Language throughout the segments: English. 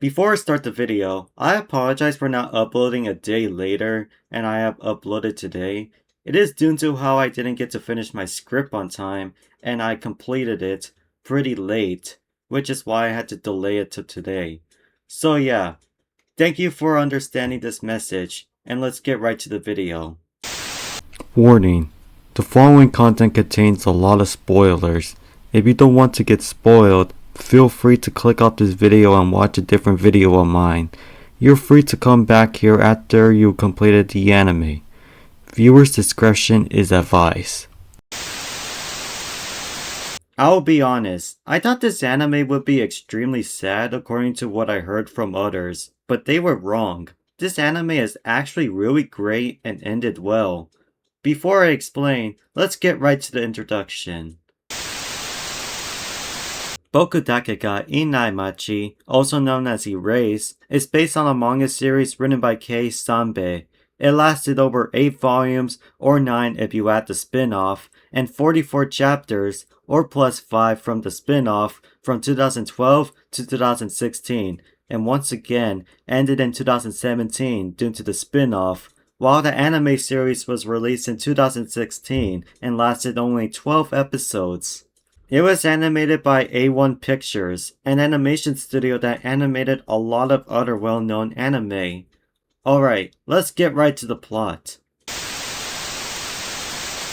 Before I start the video, I apologize for not uploading a day later and I have uploaded today. It is due to how I didn't get to finish my script on time and I completed it pretty late, which is why I had to delay it to today. So yeah, thank you for understanding this message and let's get right to the video. Warning: the following content contains a lot of spoilers. If you don't want to get spoiled, feel free to click off this video and watch a different video of mine. You're free to come back here after you completed the anime. Viewers' discretion is advised. I'll be honest, I thought this anime would be extremely sad according to what I heard from others, but they were wrong. This anime is actually really great and ended well. Before I explain, let's get right to the introduction.僕だけがいない街, also known as ERASED, is based on a manga series written by Kei Sanbe. It lasted over 8 volumes, or 9 if you add the spin-off, and 44 chapters, or plus 5 from the spin-off, from 2012 to 2016, and once again ended in 2017 due to the spin-off, while the anime series was released in 2016 and lasted only 12 episodes. It was animated by A1 Pictures, an animation studio that animated a lot of other well-known anime. Alright, let's get right to the plot.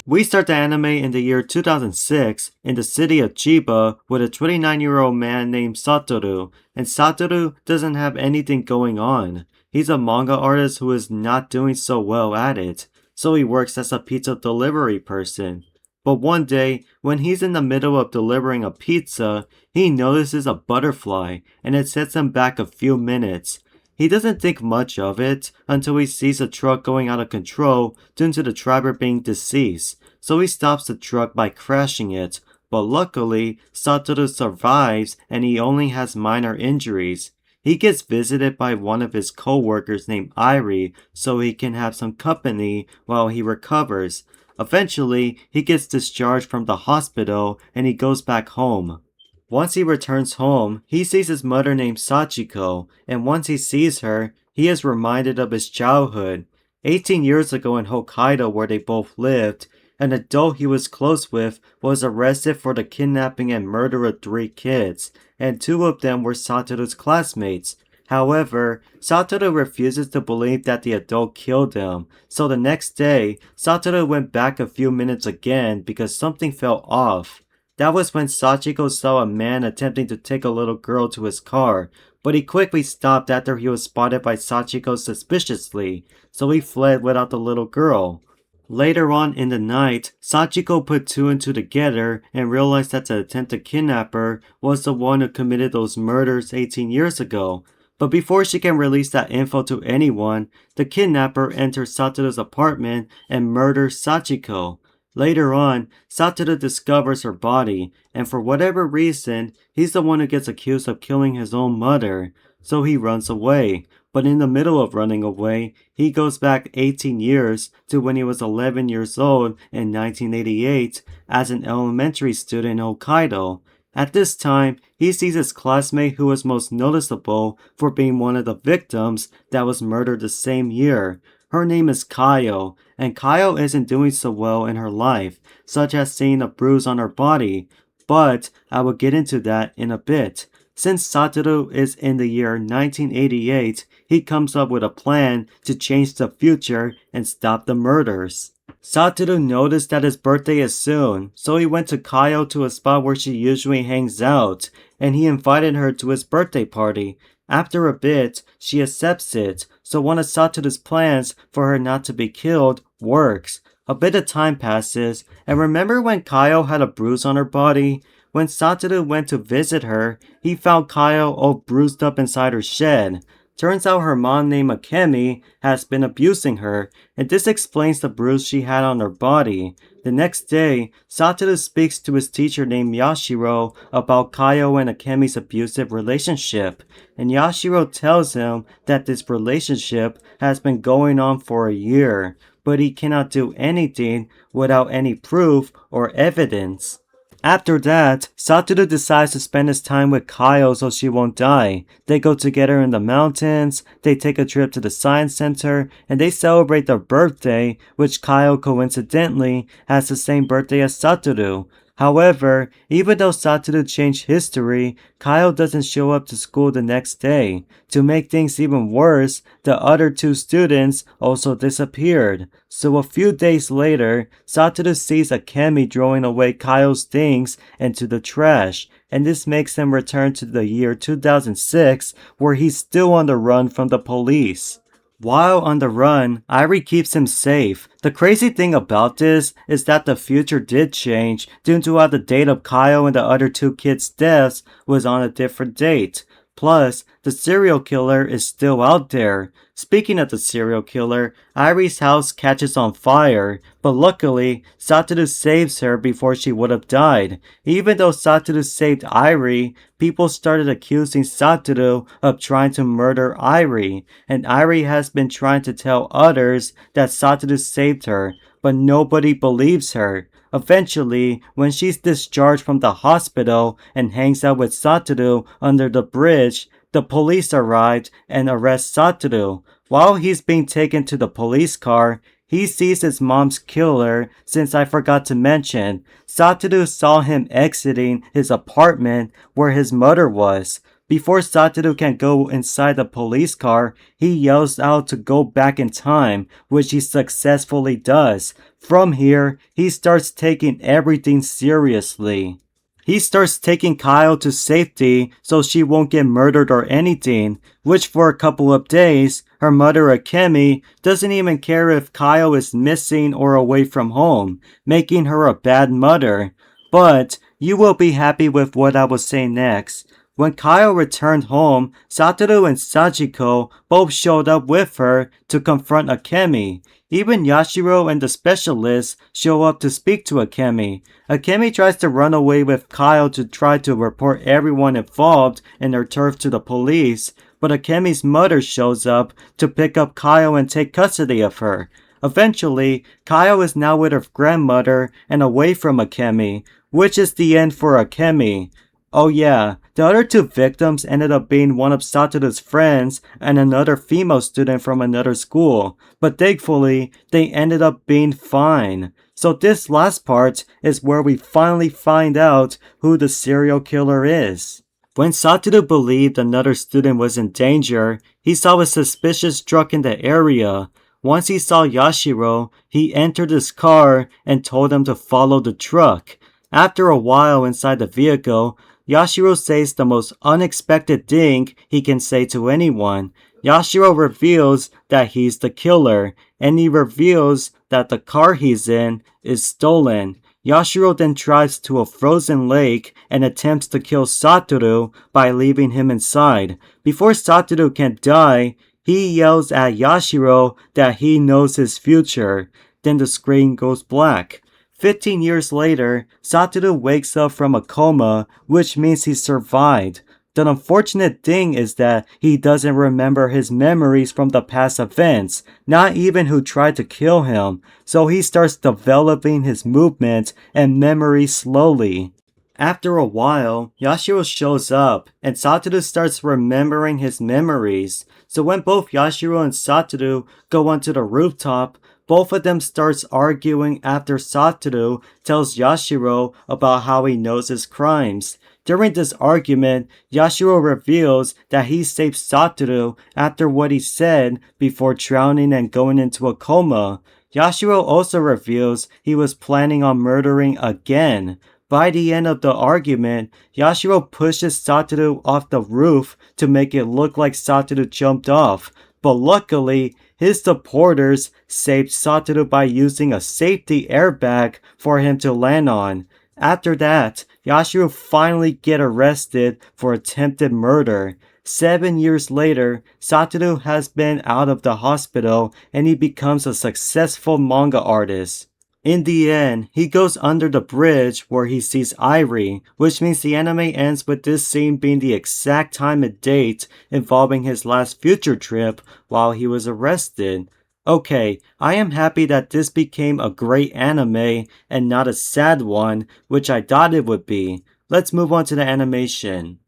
We start the anime in the year 2006 in the city of Chiba with a 29-year-old man named Satoru, and Satoru doesn't have anything going on. He's a manga artist who is not doing so well at it, so he works as a pizza delivery person. But one day, when he's in the middle of delivering a pizza, he notices a butterfly, and it sets him back a few minutes. He doesn't think much of it until he sees a truck going out of control due to the driver being deceased, so he stops the truck by crashing it, but luckily, Satoru survives and he only has minor injuries. He gets visited by one of his co-workers named Irie so he can have some company while he recovers. Eventually, he gets discharged from the hospital and he goes back home. Once he returns home, he sees his mother named Sachiko, and once he sees her, he is reminded of his childhood. 18 years ago in Hokkaido where they both lived, an adult he was close with was arrested for the kidnapping and murder of 3 kids, and 2 of them were Satoru's classmates. However, Satoru refuses to believe that the adult killed him, so the next day, Satoru went back a few minutes again because something felt off. That was when Sachiko saw a man attempting to take a little girl to his car, but he quickly stopped after he was spotted by Sachiko suspiciously, so he fled without the little girl. Later on in the night, Sachiko put 2 and 2 together and realized that the attempted kidnapper was the one who committed those murders 18 years ago. But before she can release that info to anyone, the kidnapper enters Satoru's apartment and murders Sachiko. Later on, Satoru discovers her body, and for whatever reason, he's the one who gets accused of killing his own mother, so he runs away. But in the middle of running away, he goes back 18 years to when he was 11 years old in 1988 as an elementary student in Hokkaido. At this time, he sees his classmate who was most noticeable for being one of the victims that was murdered the same year. Her name is Kayo, and Kayo isn't doing so well in her life, such as seeing a bruise on her body, but I will get into that in a bit. Since Satoru is in the year 1988, he comes up with a plan to change the future and stop the murders. Satoru noticed that his birthday is soon, so he went to Kayo to a spot where she usually hangs out, and he invited her to his birthday party. After a bit, she accepts it, so one of Satoru's plans for her not to be killed works. A bit of time passes, and remember when Kayo had a bruise on her body? When Satoru went to visit her, he found Kayo all bruised up inside her shed. Turns out her mom named Akemi has been abusing her, and this explains the bruise she had on her body. The next day, Satoru speaks to his teacher named Yashiro about Kayo and Akemi's abusive relationship, and Yashiro tells him that this relationship has been going on for a year, but he cannot do anything without any proof or evidence. After that, Satoru decides to spend his time with Kyle so she won't die. They go together in the mountains, they take a trip to the science center, and they celebrate their birthday, which Kyle coincidentally has the same birthday as Satoru. However, even though Satoru changed history, Kyle doesn't show up to school the next day. To make things even worse, the other two students also disappeared. So a few days later, Satoru sees Akemi throwing away Kyle's things into the trash, and this makes him return to the year 2006, where he's still on the run from the police. While on the run, Irie keeps him safe. The crazy thing about this is that the future did change due to how the date of Kyle and the other two kids' deaths was on a different date. Plus, the serial killer is still out there. Speaking of the serial killer, Irie's house catches on fire, but luckily, Satoru saves her before she would have died. Even though Satoru saved Irie, people started accusing Satoru of trying to murder Irie, and Irie has been trying to tell others that Satoru saved her, but nobody believes her. Eventually, when she's discharged from the hospital and hangs out with Satoru under the bridge, the police arrived and arrest Satoru. While he's being taken to the police car, he sees his mom's killer. Since I forgot to mention, Satoru saw him exiting his apartment where his mother was. Before Satoru can go inside the police car, he yells out to go back in time, which he successfully does. From here, he starts taking everything seriously. He starts taking Kyle to safety so she won't get murdered or anything, which for a couple of days, her mother Akemi doesn't even care if Kyle is missing or away from home, making her a bad mother. But you will be happy with what I will say next. When Kyle returned home, Satoru and Sachiko both showed up with her to confront Akemi. Even Yashiro and the specialist show up to speak to Akemi. Akemi tries to run away with Kyle to try to report everyone involved in her turf to the police, but Akemi's mother shows up to pick up Kyle and take custody of her. Eventually, Kyle is now with her grandmother and away from Akemi, which is the end for Akemi. Oh yeah, the other two victims ended up being one of Satoru's friends and another female student from another school, but thankfully, they ended up being fine. So this last part is where we finally find out who the serial killer is. When Satoru believed another student was in danger, he saw a suspicious truck in the area. Once he saw Yashiro, he entered his car and told him to follow the truck. After a while inside the vehicle, Yashiro says the most unexpected thing he can say to anyone. Yashiro reveals that he's the killer, and he reveals that the car he's in is stolen. Yashiro then drives to a frozen lake and attempts to kill Satoru by leaving him inside. Before Satoru can die, he yells at Yashiro that he knows his future. Then the screen goes black. 15 years later, Satoru wakes up from a coma, which means he survived. The unfortunate thing is that he doesn't remember his memories from the past events, not even who tried to kill him, so he starts developing his movements and memory slowly. After a while, Yashiro shows up, and Satoru starts remembering his memories. So when both Yashiro and Satoru go onto the rooftop, both of them starts arguing after Satoru tells Yashiro about how he knows his crimes. During this argument, Yashiro reveals that he saved Satoru after what he said before drowning and going into a coma. Yashiro also reveals he was planning on murdering again. By the end of the argument, Yashiro pushes Satoru off the roof to make it look like Satoru jumped off, but luckily, his supporters saved Satoru by using a safety airbag for him to land on. After that, Yashiro finally gets arrested for attempted murder. 7 years later, Satoru has been out of the hospital and he becomes a successful manga artist. In the end, he goes under the bridge where he sees Irie, which means the anime ends with this scene being the exact time and date involving his last future trip while he was arrested. Okay, I am happy that this became a great anime and not a sad one, which I thought it would be. Let's move on to the animation.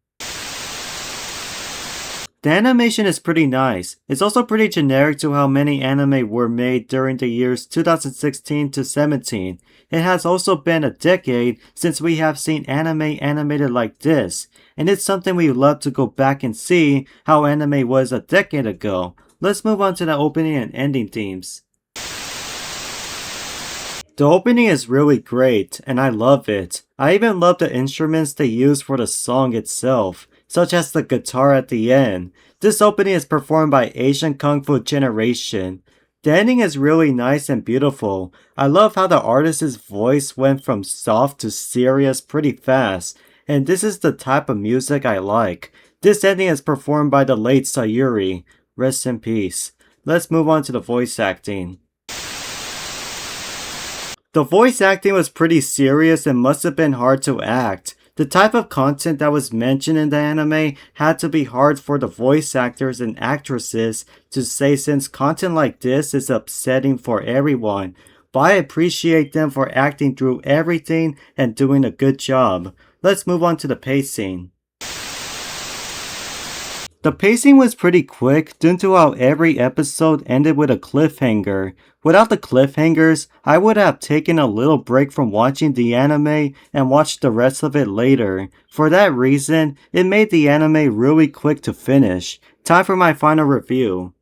The animation is pretty nice. It's also pretty generic to how many anime were made during the years 2016 to 17. It has also been a decade since we have seen anime animated like this, and it's something we love to go back and see how anime was a decade ago. Let's move on to the opening and ending themes. The opening is really great, and I love it. I even love the instruments they use for the song itself, such as the guitar at the end. This opening is performed by Asian Kung Fu Generation. The ending is really nice and beautiful. I love how the artist's voice went from soft to serious pretty fast, and this is the type of music I like. This ending is performed by the late Sayuri. Rest in peace. Let's move on to the voice acting. The voice acting was pretty serious and must have been hard to act. The type of content that was mentioned in the anime had to be hard for the voice actors and actresses to say since content like this is upsetting for everyone. But I appreciate them for acting through everything and doing a good job. Let's move on to the pacing. The pacing was pretty quick due to how every episode ended with a cliffhanger. Without the cliffhangers, I would have taken a little break from watching the anime and watched the rest of it later. For that reason, it made the anime really quick to finish. Time for my final review.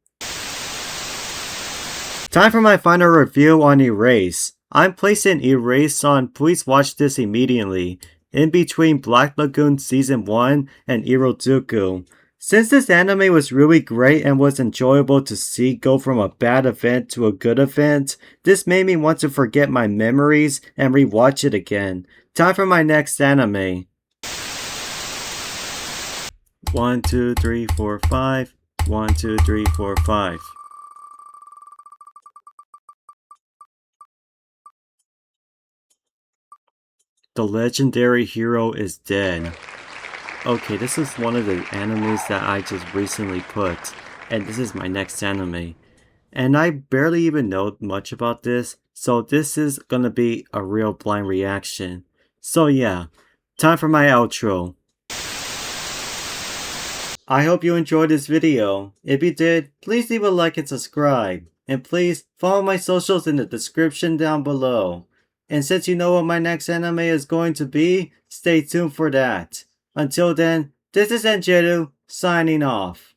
Time for my final review on Erase. I'm placing Erase on please watch this immediately, in between Black Lagoon Season 1 and Iroduku. Since this anime was really great and was enjoyable to see go from a bad event to a good event, this made me want to forget my memories and rewatch it again. Time for my next anime. 1, 2, 3, 4, 5. 1, 2, 3, 4, 5. The legendary hero is dead. Okay, this is one of the animes that I just recently put, and this is my next anime. And I barely even know much about this, so this is gonna be a real blind reaction. So yeah, time for my outro. I hope you enjoyed this video. If you did, please leave a like and subscribe. And please follow my socials in the description down below. And since you know what my next anime is going to be, stay tuned for that. Until then, this is Enjeru, signing off.